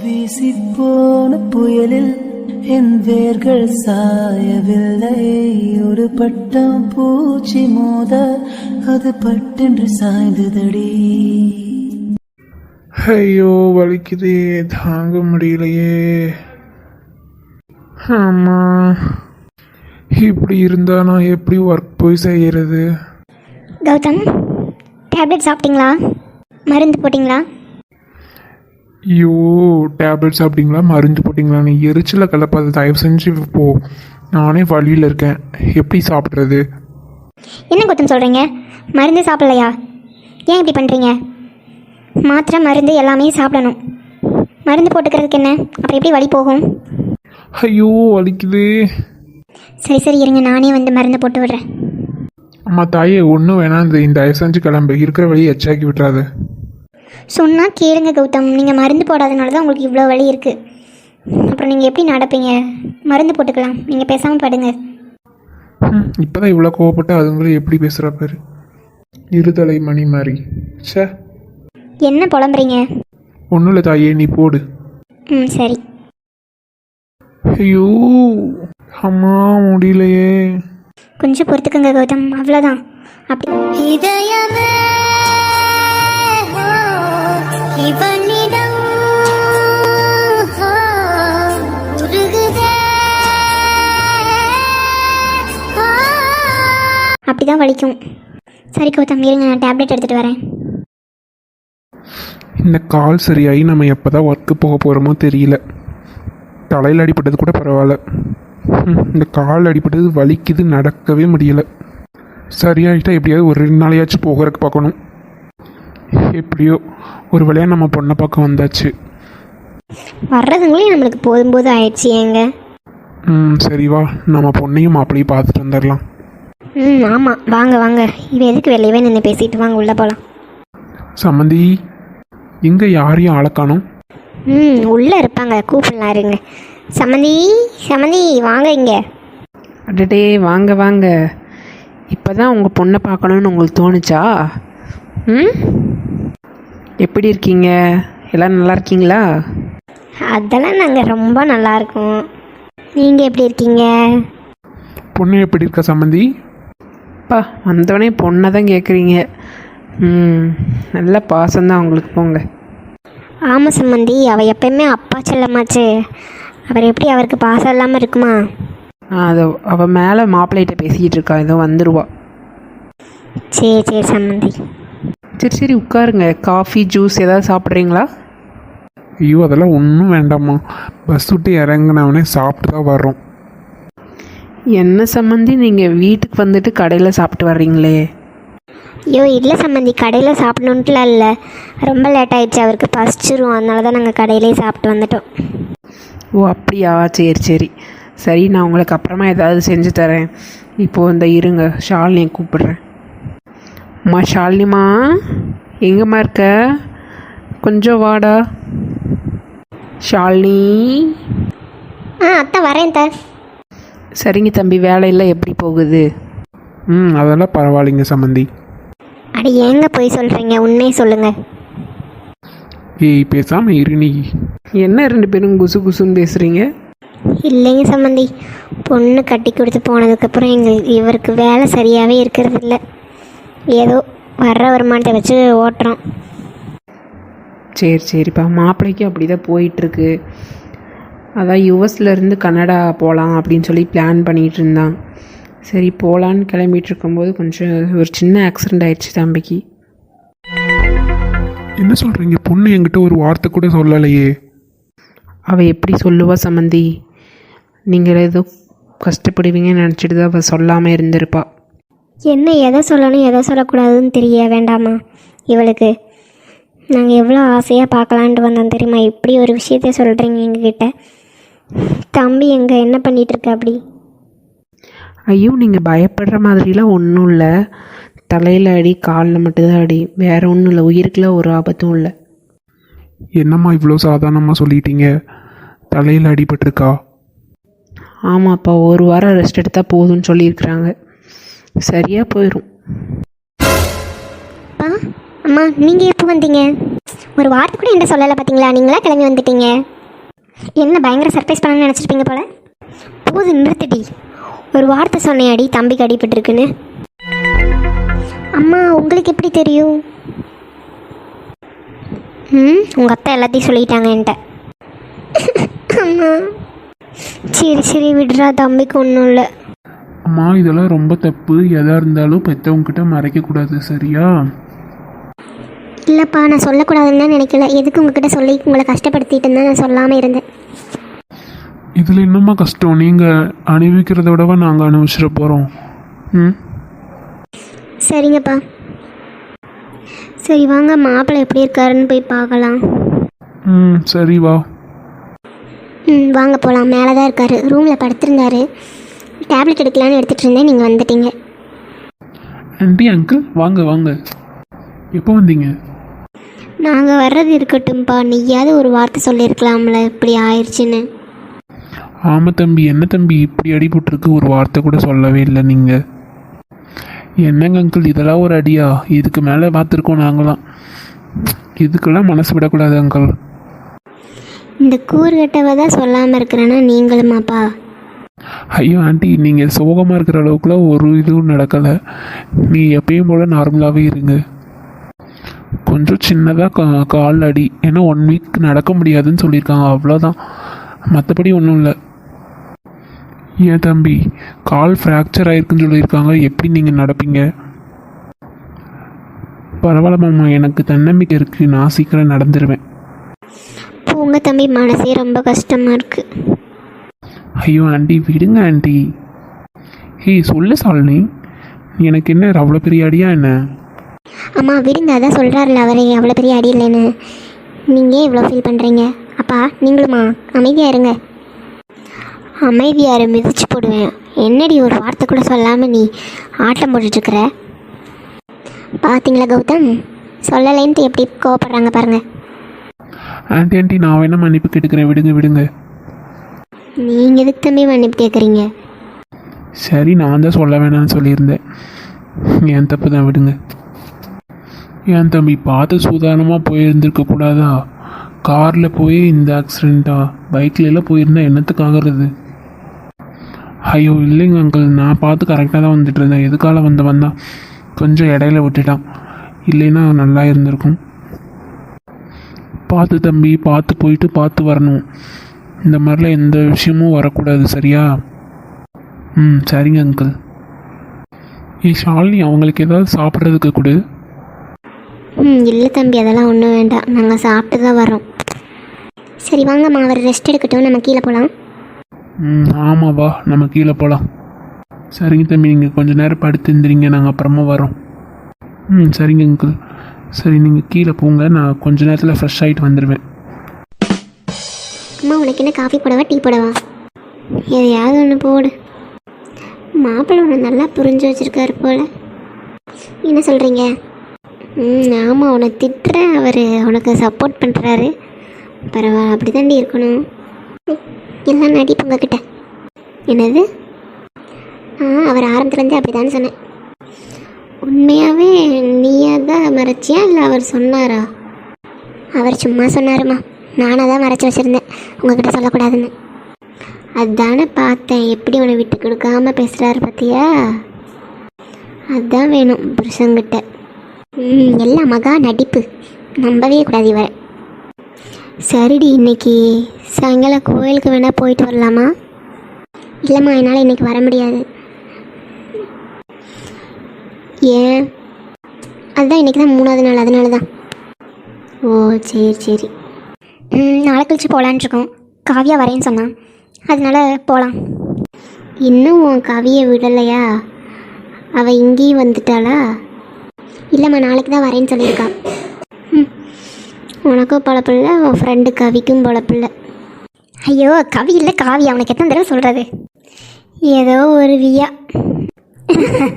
வீசிப்போன புயலில் என் வேர்கள் சாயவில்லை. ஒரு பட்டம் பூச்சி மோத அது பட்டென்று சாய்ந்ததடி. ஐயோ வலிக்குதே, தாங்க முடியலையே. ஆமா, இப்படி இருந்தா நான் எப்படி ஒர்க் போய் செய்யறது? கௌதம், டேப்லெட் சாப்பிட்டீங்களா? மருந்து போட்டிங்களா? ஐயோ, டேப்லெட் சாப்பிட்டீங்களா, மருந்து போட்டிங்களா? நீ எரிச்சல கலப்பாத, தயவு செஞ்சு போ. நானே வழியில் இருக்கேன், எப்படி சாப்பிட்றது? என்ன கௌதம் சொல்கிறீங்க? மருந்து சாப்பிடலையா? ஏன் இப்படி பண்ணுறீங்க? மாத்திரை மருந்து எல்லாமே சாப்பிடணும். மருந்து போட்டுக்கிறதுக்கு என்ன, அப்புறம் எப்படி வலி போகும்? ஐயோ வலிக்குது. சரி சரி இருங்க, நானே வந்து மருந்து போட்டு விடுறேன். அம்மா தாயே, ஒன்றும் வேணாம், இந்த தயவு செஞ்சு கிளம்பு, இருக்கிற வழியை எச்சாக்கி விட்டுறாது. சொன்னால் கேளுங்க கௌதம், நீங்கள் மருந்து போடாதனால தான் உங்களுக்கு இவ்வளோ வலி இருக்குது. அப்புறம் நீங்கள் எப்படி நடப்பீங்க? மருந்து போட்டுக்கலாம், நீங்கள் பேசாமல் படுங்க. இப்போதான் இவ்வளோ கோவப்பட்டு அதுங்களும் எப்படி பேசுகிற பேர், இருதலை மணி மாதிரி. சே, என்ன புலம்புறீங்க? ஒன்றும் இல்லை தாயே, நீ போடு. சரி. ஐயோ அம்மா முடியலையே. கொஞ்சம் பொறுத்துக்கங்க கௌதம், அவ்வளோதான். அப்படி இதயமே இவனிடம் அப்படிதான் வலிக்கும். சரி கௌதம் இருங்க, நான் டேப்லெட் எடுத்துகிட்டு வரேன். இந்த கால் சரியாகி நம்ம எப்போ தான் ஒர்க்கு போக போகிறோமோ தெரியல. தலையில் அடிப்பட்டது கூட பரவாயில்ல, இந்த கால் அடிப்பட்டது வலிக்குது, நடக்கவே முடியலை. சரியாகிட்டா எப்படியாவது ஒரு 2 நாளையாச்சும் போகிறதுக்கு பார்க்கணும். எப்படியோ ஒரு வழியாக நம்ம பொண்ணை பார்க்க வந்தாச்சு. வர்றதுங்களே நம்மளுக்கு போதும்போது ஆயிடுச்சு. ஏங்க சரி வா, நம்ம பொண்ணையும் மாப்பிள்ளையும் பார்த்துட்டு வந்துடலாம். ஆமாம், வாங்க வாங்க. இது எதுக்கு வெளியவே நின்று பேசிட்டு, வாங்க உள்ளே போகலாம். சம்மந்தி, இங்கே யாரையும் ஆளக்கானோம்? உள்ளே இருப்பாங்க, கூப்பிடலாம் இருங்க. சம்மந்தி சம்மந்தி வாங்க இங்கே. அடடே, வாங்க வாங்க. இப்போ தான் உங்கள் பொண்ணை பார்க்கணுன்னு உங்களுக்கு தோணுச்சா? எப்படி இருக்கீங்க? எல்லாம் நல்லா இருக்கீங்களா? அதெல்லாம் நாங்கள் ரொம்ப நல்லா இருக்கோம். நீங்கள் எப்படி இருக்கீங்க? பொண்ணு எப்படி இருக்கா சம்மந்தி? அப்பா, வந்தவொடனே பொண்ணை தான் கேட்குறீங்க. நல்ல பாசம்தான் உங்களுக்கு, போங்க. ஆமாம் சம்மந்தி, அவள் எப்பயுமே அப்பா செல்லமாச்சு. அவர் எப்படி அவருக்கு பாசம் இல்லாமல் இருக்குமா? அது அவள் மேலே மாப்பிள்ளைகிட்ட பேசிக்கிட்டு இருக்கா, ஏதோ வந்துடுவா. சரி சரி சம்மந்தி. சரி சரி உட்காருங்க. காஃபி ஜூஸ் ஏதாவது சாப்பிட்றீங்களா? ஐயோ அதெல்லாம் ஒன்றும் வேண்டாம்மா, பஸ் விட்டு இறங்கினவனே சாப்பிட்டு தான் வர்றோம். என்ன சம்மந்தி, நீங்கள் வீட்டுக்கு வந்துட்டு கடையில் சாப்பிட்டு வர்றீங்களே? ஐயோ இல்லை சம்மந்தி, கடையில் சாப்பிடணுன்ட்டுலாம் இல்லை. ரொம்ப லேட் ஆகிடுச்சு, அவருக்கு பசிச்சிரும், அதனால தான் நாங்கள் கடையிலே சாப்பிட்டு வந்துட்டோம். ஓ அப்படியா, சரி சரி சரி, நான் உங்களுக்கு அப்புறமா ஏதாவது செஞ்சு தரேன். இப்போது இந்த இருங்க, ஷாலினியை கூப்பிடுறேன். அம்மா ஷாலினிமா, எங்கம்மா இருக்க? கொஞ்சம் வாடா ஷாலினி. அத்தை வரேன் த. சரிங்க தம்பி, வேலையெல்லாம் எப்படி போகுது? அதெல்லாம் பரவாயில்லைங்க சம்மந்தி. அடி ஏங்க போய் சொல்கிறீங்க, உண்மையை சொல்லுங்கள். ஏய் பேசாமல் இரு நீ. என்ன 2 பேரும் குசு குசுன்னு பேசுகிறீங்க? இல்லைங்க சம்மந்தி, பொண்ணு கட்டி கொடுத்து போனதுக்கப்புறம் இவருக்கு வேலை சரியாகவே இருக்கிறது இல்லை. ஏதோ வர்ற வருமானத்தை வச்சு ஓட்டுறோம். சரி சரிப்பா, மாப்பிள்ளைக்கு அப்படி தான் போயிட்டுருக்கு. அதான் யூஎஸ்லேருந்து கனடா போகலாம் அப்படின்னு சொல்லி பிளான் பண்ணிகிட்டு இருந்தான். சரி போகலான்னு கிளம்பிட்டு இருக்கும்போது கொஞ்சம் ஒரு சின்ன ஆக்சிடெண்ட் ஆயிடுச்சு தம்பிக்கு. என்ன சொல்கிறீங்க? பொண்ணு என்கிட்ட ஒரு வார்த்தை கூட சொல்லலையே. அவள் எப்படி சொல்லுவா சம்மந்தி? நீங்கள் ஏதோ கஷ்டப்படுவீங்கன்னு நினச்சிட்டு தான் அவள் சொல்லாமல் இருந்திருப்பா. என்ன எதை சொல்லணும் எதை சொல்லக்கூடாதுன்னு தெரிய வேண்டாமா இவளுக்கு? நாங்கள் எவ்வளோ ஆசையாக பார்க்கலான்ட்டு வந்தோம் தெரியுமா? இப்படி ஒரு விஷயத்த சொல்கிறீங்க எங்ககிட்ட. தம்பி எங்கே என்ன பண்ணிகிட்ருக்க அப்படி? ஐயோ, நீங்கள் பயப்படுற மாதிரிலாம் ஒன்றும் இல்லை. தலையில் அடி, காலில் மட்டும்தான் அடி, வேறு ஒன்றும் இல்லை. உயிருக்குலாம் ஒரு ஆபத்தும் இல்லை. என்னம்மா இவ்வளோ சாதாரணமாக சொல்லிட்டீங்க? தலையில் அடிபட்டிருக்கா? ஆமாப்பா, 1 வாரம் ரெஸ்ட் எடுத்தால் போதும்னு சொல்லியிருக்கிறாங்க. சரியாக போயிடும். அம்மா நீங்கள் எப்போ வந்தீங்க? ஒரு வார்த்தை கூட என்ன சொல்லலை பார்த்தீங்களா? நீங்களா கிளம்பி வந்துட்டீங்க. என்ன பயங்கர சர்ப்ரைஸ் பண்ணணும்னு நினச்சிருப்பீங்க போல. போது நிறுத்திடி. ஒரு வார்த்தை சொன்னேன் தம்பிக்கு அடிபட்டுருக்குன்னு. அம்மா உங்களுக்கு எப்படி தெரியும்? உங்கள் அத்தை எல்லாத்தையும் சொல்லிட்டாங்க என்கிட்ட. அம்மா சரி சரி விடுறா, தம்பிக்கு ஒன்றும் இல்லை. அம்மா இதெல்லாம் ரொம்ப தப்பு. எதாக இருந்தாலும் பெற்றவங்ககிட்ட மறைக்கக்கூடாது, சரியா? இல்லைப்பா, நான் சொல்லக்கூடாதுன்னு தான் நினைக்கல. எதுக்கு உங்ககிட்ட சொல்லி உங்களை கஷ்டப்படுத்திட்டு இருந்தால் நான் சொல்லாமல் இருந்தேன். இதில் என்னம்மா கஷ்டம்? நீங்கள் அனுபவிக்கிறத விடவா நாங்கள் அனுபவிச்சிட போகிறோம். சரிங்கப்பா. சரி வாங்க, மாப்பிள்ளை எப்படி இருக்காருன்னு போய் பார்க்கலாம். சரி வா. வாங்க போகலாம். மேலே தான் இருக்காரு, ரூமில் படுத்திருந்தாரு. டேப்லெட் எடுக்கலான்னு எடுத்துகிட்டு இருந்தேன், நீங்கள் வந்துட்டீங்க. ஆண்டி அங்கிள் வாங்க வாங்க. எப்போ வந்தீங்க? நாங்கள் வர்றது இருக்கட்டும்ப்பா, நீயாவது ஒரு வார்த்தை சொல்லியிருக்கலாம்ல இப்படி ஆயிடுச்சுன்னு. ஆமாம் தம்பி. என்ன தம்பி இப்படி அடிபட்டுருக்கு? ஒரு வார்த்தை கூட சொல்லவே இல்லை நீங்கள். என்னங்க அங்கிள் இதெல்லாம் ஒரு அடியா? இதுக்கு மேலே பார்த்துருக்கோம் நாங்களாம். இதுக்கெல்லாம் மனசு விடக்கூடாது அங்கிள். இந்த கூறுகட்டவை தான் சொல்லாமல் இருக்கிறேன்னா நீங்களுமாப்பா? ஐயோ ஆண்டி, நீங்கள் சோகமாக இருக்கிற அளவுக்குலாம் ஒரு இதுவும் நடக்கலை. நீ எப்பயும் போல் நார்மலாகவே இருங்க. கொஞ்சம் சின்னதாக கால் அடி, ஏன்னா 1 வீக் நடக்க முடியாதுன்னு சொல்லியிருக்காங்க, அவ்வளோதான். மற்றபடி ஒன்றும் இல்லை. ஏன் தம்பி, கால் ஃப்ராக்சர் ஆகிருக்குன்னு சொல்லியிருக்காங்க, எப்படி நீங்கள் நடப்பீங்க? பரவாயில்ல மாமா, எனக்கு தன்னம்பிக்கை இருக்குது, நான் சீக்கிரம் நடந்துடுவேன். போங்க தம்பி, மனசே ரொம்ப கஷ்டமாக இருக்குது. ஐயோ ஆண்டி விடுங்க ஆண்டி. சொல்லு சாலினி, எனக்கு என்ன அவ்வளோ பெரிய அடியா என்ன? அம்மா விடுங்க, அதான் சொல்கிறாருல அவரே அவ்வளோ பெரிய அடி இல்லைன்னு. நீங்கள் இவ்வளோ ஃபீல் பண்ணுறீங்க. அப்பா நீங்களுமா அமைதியாக இருங்க. அமைதியாரு, மிதிச்சு போடுவேன். என்னடி ஒரு வார்த்தை கூட சொல்லாமல் நீ ஆட்டம் போட்டுட்ருக்குற? பார்த்தீங்களா கௌதம், சொல்லலைன்ட்டு எப்படி கோவப்படுறாங்க பாருங்கள். ஆண்டி ஆண்டி நான் வேணா மன்னிப்பு கேட்டுக்கிறேன், விடுங்க விடுங்க. நீங்கள் எதுக்கு தம்பி மன்னிப்பு கேட்குறீங்க? சரி, நான் தான் சொல்ல வேணாம்னு சொல்லியிருந்தேன், என் தப்பு தான், விடுங்க. ஏன் தம்பி, பார்த்து சூதானமாக போயிருந்துருக்க கூடாதா? காரில் போய் இந்த ஆக்சிடெண்ட்டா? பைக்கில் எல்லாம் போயிருந்தா என்னத்துக்கு ஆகிறது? ஐயோ இல்லைங்க அங்கிள், நான் பார்த்து கரெக்டாக தான் வந்துட்டு இருந்தேன். எதுக்கால வந்தான் கொஞ்சம் இடையில விட்டுட்டான், இல்லைன்னா நல்லா இருந்திருக்கும். பார்த்து தம்பி, பார்த்து போயிட்டு பார்த்து வரணும். இந்த மாதிரிலாம் எந்த விஷயமும் வரக்கூடாது, சரியா? சரிங்க அங்கிள். ஷாலினி, அவங்களுக்கு ஏதாவது சாப்பிட்றதுக்கு கொடு. இல்லை தம்பி, அதெல்லாம் ஒன்றும் வேண்டாம், நாங்கள் சாப்பிட்டு தான் வரோம். சரி வாங்கம்மா, அவர் ரெஸ்ட் எடுக்கட்டும், நம்ம கீழே போகலாம். ஆமாம் வா, நம்ம கீழே போகலாம். சரிங்க தம்பி, நீங்கள் கொஞ்சம் நேரம் படுத்து இருந்துறீங்க, நாங்கள் அப்புறமா வரோம். சரிங்க அங்கிள். சரி நீங்கள் கீழே போங்க, நான் கொஞ்ச நேரத்தில் ஃப்ரெஷ் ஆகிட்டு வந்துடுவேன். அம்மா உனக்கு என்ன காஃபி போடவா டீ போடவா? எதையாவது ஒன்று போடு. மாப்பிள்ளை உன்னை நல்லா புரிஞ்சு வச்சுருக்காரு போல். என்ன சொல்கிறீங்க? ஆமாம், உன்னை திட்டுற அவர் உனக்கு சப்போர்ட் பண்ணுறாரு. பரவாயில்ல, அப்படி தாண்டி இருக்கணும். எல்லாம் நடிப்பு உங்ககிட்ட. என்னது? அவர் ஆரம்பத்துலேருந்தே அப்படி தானே சொன்னேன். உண்மையாகவே நீயா தான் மறைச்சியா இல்லை அவர் சொன்னாரா? அவர் சும்மா சொன்னாருமா, நானாக தான் மறைச்சி வச்சுருந்தேன் உங்ககிட்ட சொல்லக்கூடாதுன்னு. அதுதானே பார்த்தேன், எப்படி உன்னை விட்டு கொடுக்காம பேசுகிறாரு பார்த்தியா? அதுதான் வேணும் புருஷங்கிட்ட. எல்லாம் மகா நடிப்பு, நம்பவே கூடாது இவரை. சரிடி, இன்னைக்கு சாயங்காலம் கோயிலுக்கு வேணால் போயிட்டு வரலாமா? இல்லைம்மா, என்னால் இன்றைக்கி வர முடியாது. ஏன்? அதுதான் இன்றைக்கி தான் 3வது நாள், அதனால தான். ஓ சரி சரி. நாளை கழிச்சு போகலான் இருக்கோம். காவியா வரேன்னு சொன்னான், அதனால போகலாம். இன்னும் உன் கவியை விடலையா? அவள் இங்கேயும் வந்துட்டாளா? இல்லைம்மா, நாளைக்கு தான் வரேன்னு சொல்லியிருக்கா. உனக்கும் பொழப்பில்லை, உன் ஃப்ரெண்டு கவிக்கும் பொழப்பில்லை. ஐயோ கவி இல்லை காவி, அவனுக்கு எத்தனை தடவை சொல்கிறது? ஏதோ ஒரு வியா.